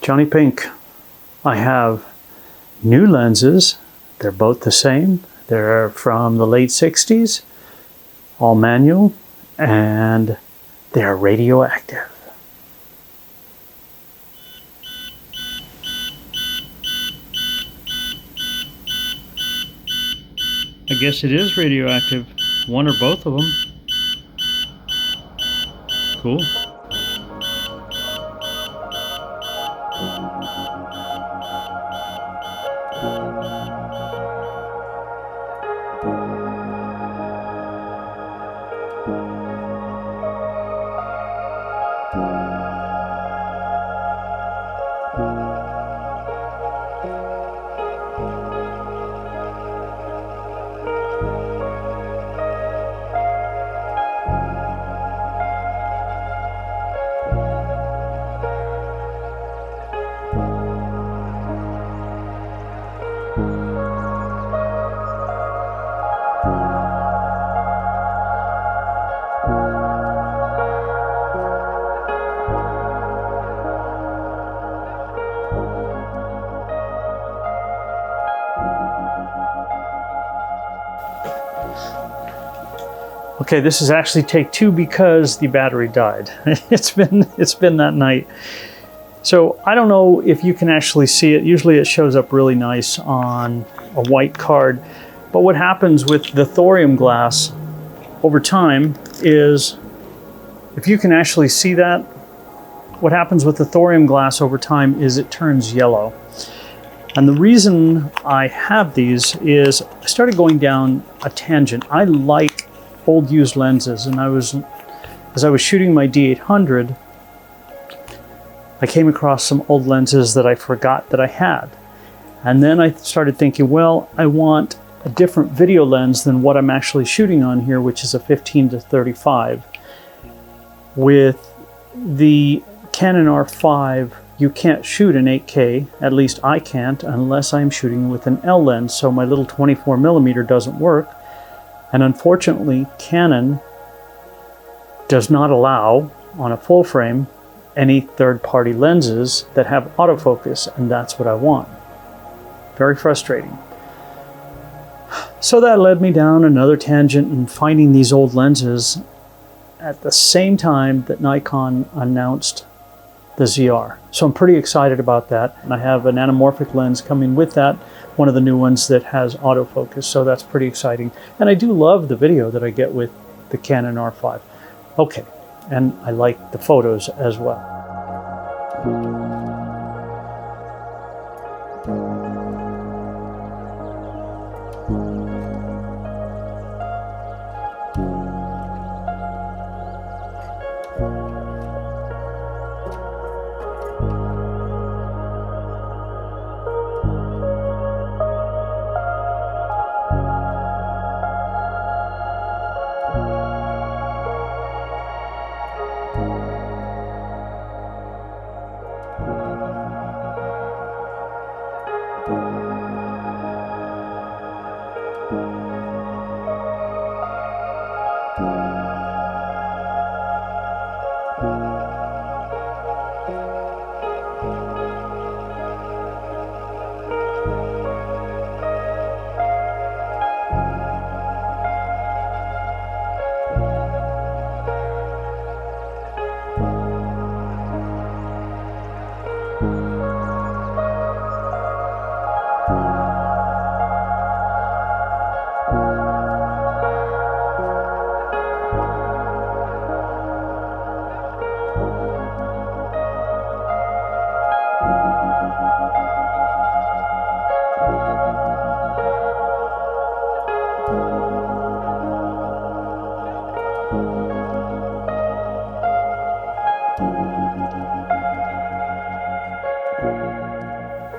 JonnyPink. I have new lenses. They're both the same. They're from the late 60s, all manual, and they're radioactive. I guess it is radioactive, one or both of them. Cool. Okay, this is actually take 2 because the battery died. It's been that night. So I don't know if you can actually see it. Usually it shows up really nice on a white card. But what happens with the thorium glass over time is, if you can actually see that, what happens with the thorium glass over time is it turns yellow. And the reason I have these is I started going down a tangent. I like old used lenses, and as I was shooting my D800, I came across some old lenses that I forgot that I had. And then I started thinking, well, I want a different video lens than what I'm actually shooting on here, which is a 15-35. With the Canon R5, you can't shoot in 8K, at least I can't, unless I'm shooting with an L lens, so my little 24mm doesn't work. And unfortunately, Canon does not allow, on a full frame, any third-party lenses that have autofocus, and that's what I want. Very frustrating. So that led me down another tangent and finding these old lenses at the same time that Nikon announced the ZR. So I'm pretty excited about that. And I have an anamorphic lens coming with that, one of the new ones that has autofocus, so that's pretty exciting. And I do love the video that I get with the Canon R5. Okay, and I like the photos as well.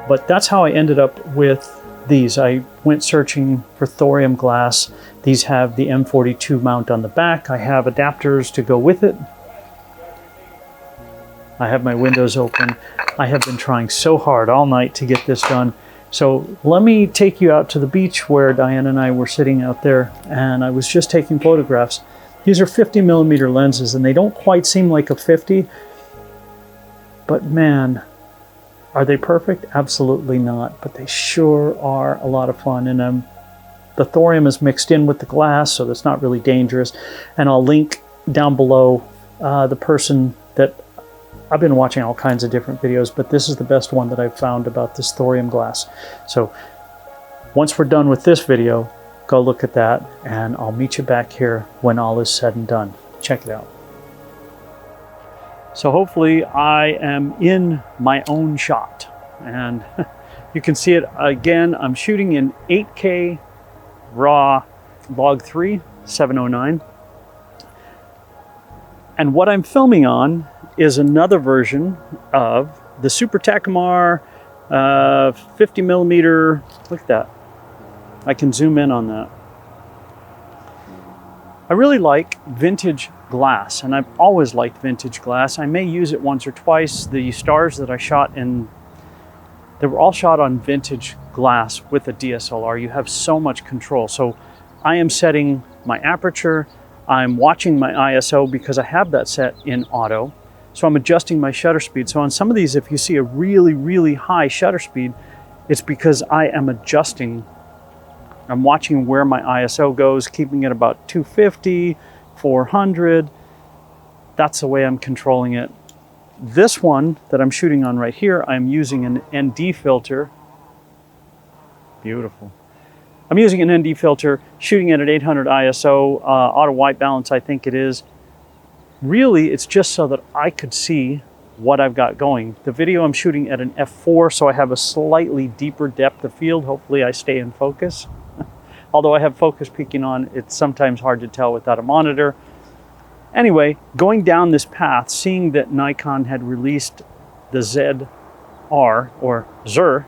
But that's how I ended up with these. I went searching for thorium glass. These have the M42 mount on the back. I have adapters to go with it. I have my windows open. I have been trying so hard all night to get this done. So let me take you out to the beach where Diane and I were sitting out there, and I was just taking photographs. These are 50mm lenses, and they don't quite seem like a 50, but man, Are they perfect? Absolutely not, but they sure are a lot of fun. And the thorium is mixed in with the glass, so that's not really dangerous. And I'll link down below the person that I've been watching all kinds of different videos, but this is the best one that I've found about this thorium glass. So once we're done with this video, go look at that, and I'll meet you back here when all is said and done. Check it out. So hopefully I am in my own shot, and you can see it again. I'm shooting in 8K RAW Log 3 709, and what I'm filming on is another version of the Super-Takumar 50mm. Look at that. I can zoom in on that. I really like vintage glass, and I've always liked vintage glass. I may use it once or twice. The stars that I shot in, they were all shot on vintage glass with a DSLR. You have so much control. So I am setting my aperture. I'm watching my ISO because I have that set in auto. So I'm adjusting my shutter speed. So on some of these, if you see a really, really high shutter speed, it's because I am adjusting. I'm watching where my ISO goes, keeping it about 250, 400. That's the way I'm controlling it. This one that I'm shooting on right here, I'm using an ND filter. Beautiful. I'm using an ND filter, shooting at an 800 ISO, auto white balance, I think it is. Really, it's just so that I could see what I've got going. The video I'm shooting at an F4, so I have a slightly deeper depth of field. Hopefully I stay in focus. Although I have focus peaking on, it's sometimes hard to tell without a monitor. Anyway, going down this path, seeing that Nikon had released the ZR, or ZR,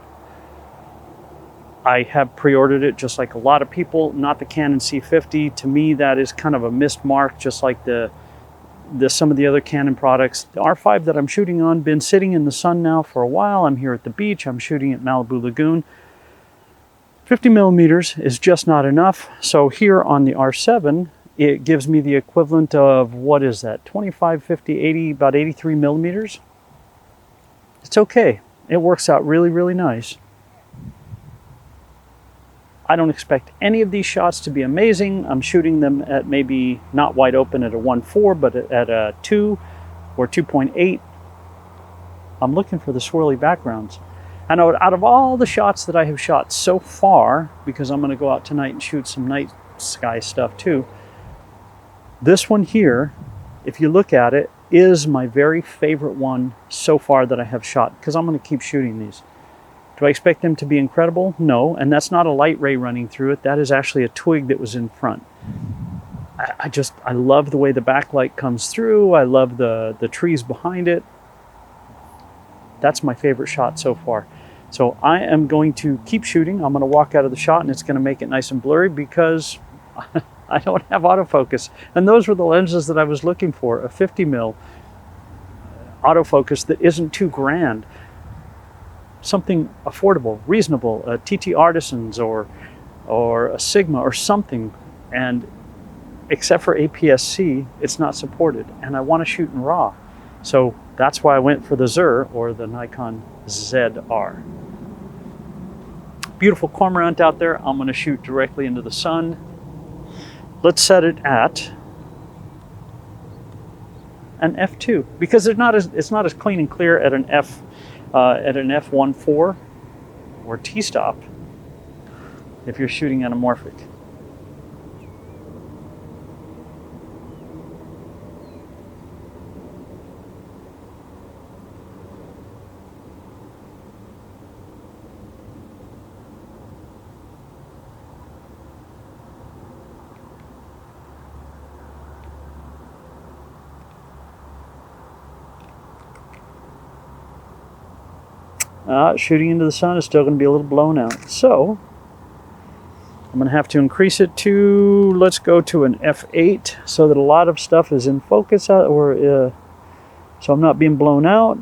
I have pre-ordered it just like a lot of people, not the Canon C50. To me, that is kind of a missed mark, just like some of the other Canon products. The R5 that I'm shooting on, been sitting in the sun now for a while. I'm here at the beach, I'm shooting at Malibu Lagoon. 50mm is just not enough. So here on the R7, it gives me the equivalent of, what is that, 25, 50, 80, about 83mm. It's okay. It works out really, really nice. I don't expect any of these shots to be amazing. I'm shooting them at maybe not wide open at a 1.4, but at a 2 or 2.8. I'm looking for the swirly backgrounds. And out of all the shots that I have shot so far, because I'm going to go out tonight and shoot some night sky stuff too, this one here, if you look at it, is my very favorite one so far that I have shot, because I'm going to keep shooting these. Do I expect them to be incredible? No, and that's not a light ray running through it. That is actually a twig that was in front. I love the way the backlight comes through. I love the trees behind it. That's my favorite shot so far. So I am going to keep shooting. I'm going to walk out of the shot, and it's going to make it nice and blurry because I don't have autofocus. And those were the lenses that I was looking for, a 50mm autofocus that isn't too grand. Something affordable, reasonable, a TT Artisans or a Sigma or something. And except for APS-C, it's not supported. And I want to shoot in RAW. So that's why I went for the ZR, or the Nikon ZR. Beautiful cormorant out there. I'm going to shoot directly into the sun. Let's set it at an F2, because it's not as clean and clear at an F1.4 or T-stop if you're shooting anamorphic. Shooting into the sun is still going to be a little blown out. So I'm going to have to increase it to, let's go to an F8 so that a lot of stuff is in focus, so I'm not being blown out.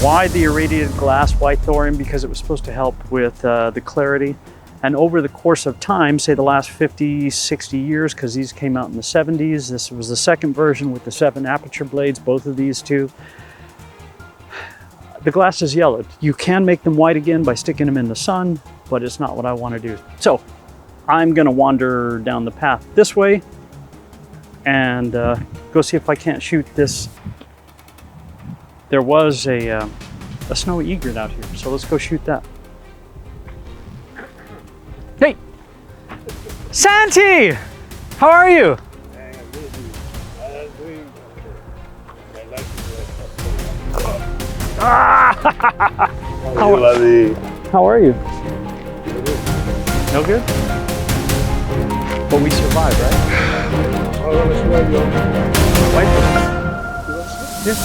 Why the irradiated glass? Why thorium? Because it was supposed to help with the clarity. And over the course of time, say the last 50, 60 years, because these came out in the 70s, this was the second version with the 7 aperture blades, both of these two. The glass is yellowed. You can make them white again by sticking them in the sun, but it's not what I want to do. So I'm going to wander down the path this way and go see if I can't shoot this. There was a snowy egret out here, so let's go shoot that. Hey, Santi, how are you? How are you? No good? But we survived, right? Yeah.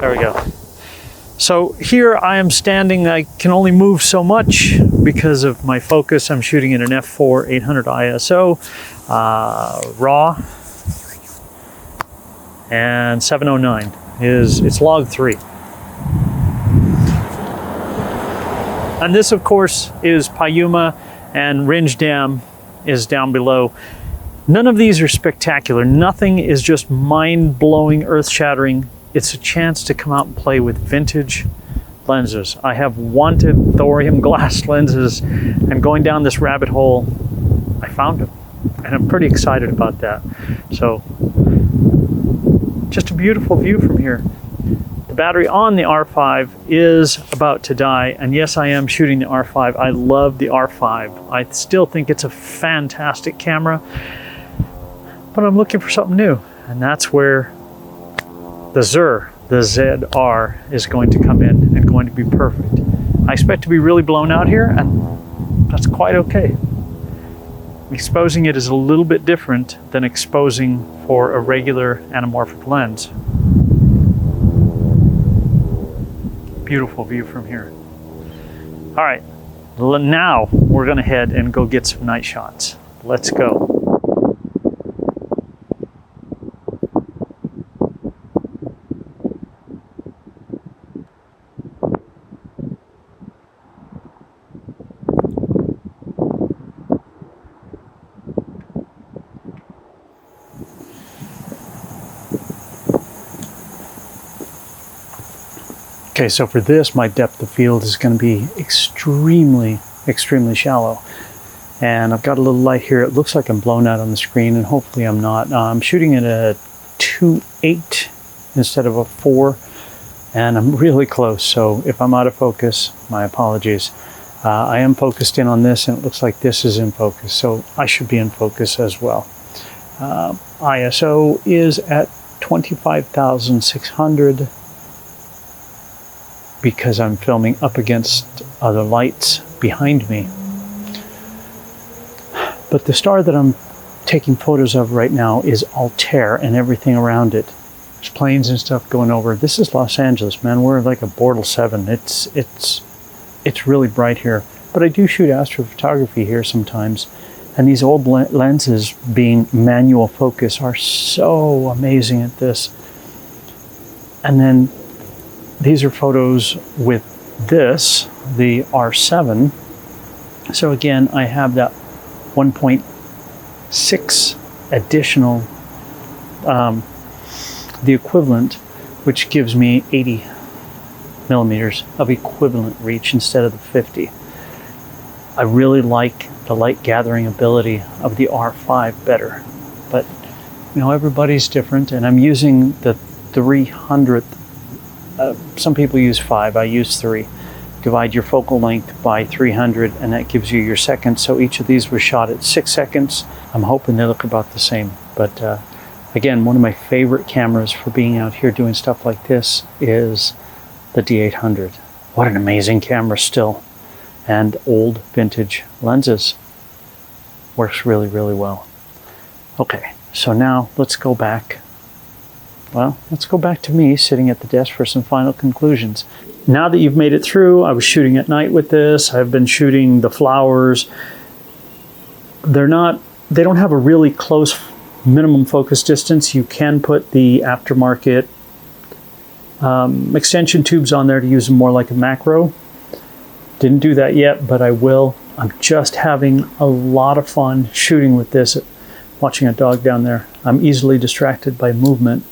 There we go. So here I am standing. I can only move so much because of my focus. I'm shooting in an F4 800 ISO, RAW, and 709 it's log 3. And this, of course, is Payuma, and Ringe Dam is down below. None of these are spectacular. Nothing is just mind-blowing, earth-shattering. It's a chance to come out and play with vintage lenses. I have wanted thorium glass lenses, and going down this rabbit hole, I found them. And I'm pretty excited about that. So, just a beautiful view from here. The battery on the R5 is about to die, and yes, I am shooting the R5. I love the R5. I still think it's a fantastic camera, but I'm looking for something new, and that's where the ZR is going to come in and going to be perfect. I expect to be really blown out here, and that's quite okay. Exposing it is a little bit different than exposing for a regular anamorphic lens. Beautiful view from here. All right, now we're gonna head and go get some night shots. Let's go. Okay, so for this, my depth of field is going to be extremely, extremely shallow. And I've got a little light here. It looks like I'm blown out on the screen, and hopefully I'm not. I'm shooting at a 2.8 instead of a 4, and I'm really close. So if I'm out of focus, my apologies. I am focused in on this, and it looks like this is in focus, so I should be in focus as well. ISO is at 25,600. Because I'm filming up against other lights behind me. But the star that I'm taking photos of right now is Altair and everything around it. There's planes and stuff going over. This is Los Angeles, man. We're like a Bortle 7. It's really bright here. But I do shoot astrophotography here sometimes. And these old lenses being manual focus are so amazing at this. And then these are photos with this, the R7. So again, I have that 1.6 additional the equivalent, which gives me 80 millimeters of equivalent reach instead of the 50. I really like the light gathering ability of the R5 better, but you know, everybody's different, and I'm using the 300th. Some people use 5, I use 3. Divide your focal length by 300 and that gives you your seconds. So each of these was shot at 6 seconds. I'm hoping they look about the same. But again, one of my favorite cameras for being out here doing stuff like this is the D800. What an amazing camera still. And old vintage lenses. Works really, really well. Okay, so now let's go back. Well, let's go back to me sitting at the desk for some final conclusions. Now that you've made it through, I was shooting at night with this. I've been shooting the flowers. They don't have a really close minimum focus distance. You can put the aftermarket extension tubes on there to use them more like a macro. Didn't do that yet, but I will. I'm just having a lot of fun shooting with this, watching a dog down there. I'm easily distracted by movement.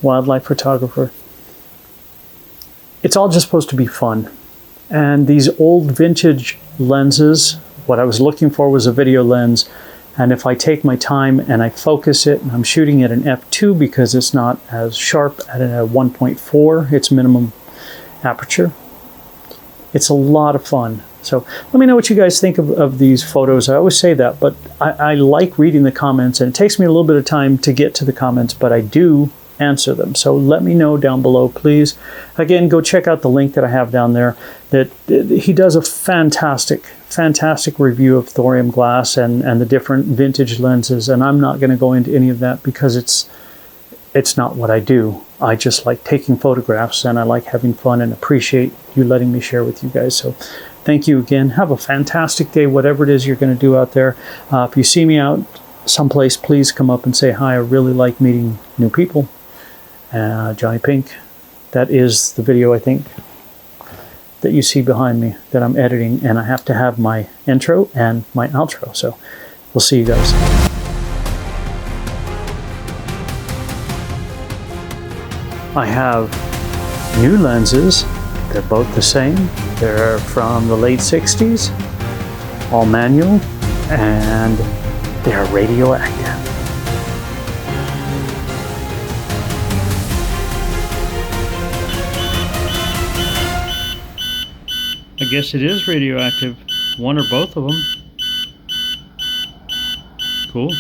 Wildlife photographer. It's all just supposed to be fun. And these old vintage lenses, what I was looking for was a video lens. And if I take my time and I focus it, and I'm shooting at an f2 because it's not as sharp at a 1.4, it's minimum aperture. It's a lot of fun. So let me know what you guys think of these photos. I always say that, but I like reading the comments, and it takes me a little bit of time to get to the comments, but I do answer them. So let me know down below, please. Again, go check out the link that I have down there. That he does a fantastic review of thorium glass and the different vintage lenses. And I'm not going to go into any of that because it's not what I do. I just like taking photographs and I like having fun and appreciate you letting me share with you guys. So thank you again. Have a fantastic day, whatever it is you're going to do out there. If you see me out someplace, please come up and say hi. I really like meeting new people. JonnyPink, that is the video I think that you see behind me that I'm editing, and I have to have my intro and my outro, so we'll see you guys. I have new lenses. They're both the same. They're from the late 60s, all manual, and they're radioactive. I guess it is radioactive, one or both of them. Cool.